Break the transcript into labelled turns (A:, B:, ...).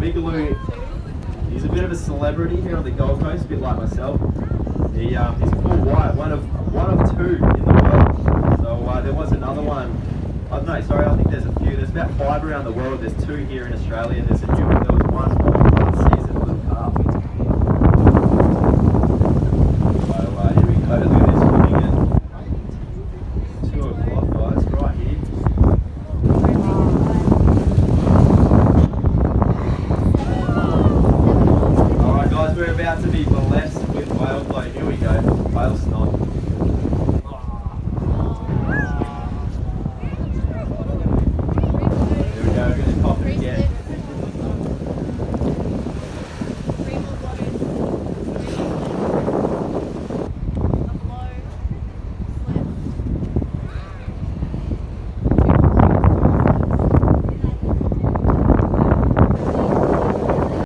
A: Beegaloo, he's a bit of a celebrity here on the Gold Coast, a bit like myself. He's full white, one of two in the world. So there was another one. I think there's a few. There's about 5 around the world. There's 2 here in Australia. There was one last season, little calf.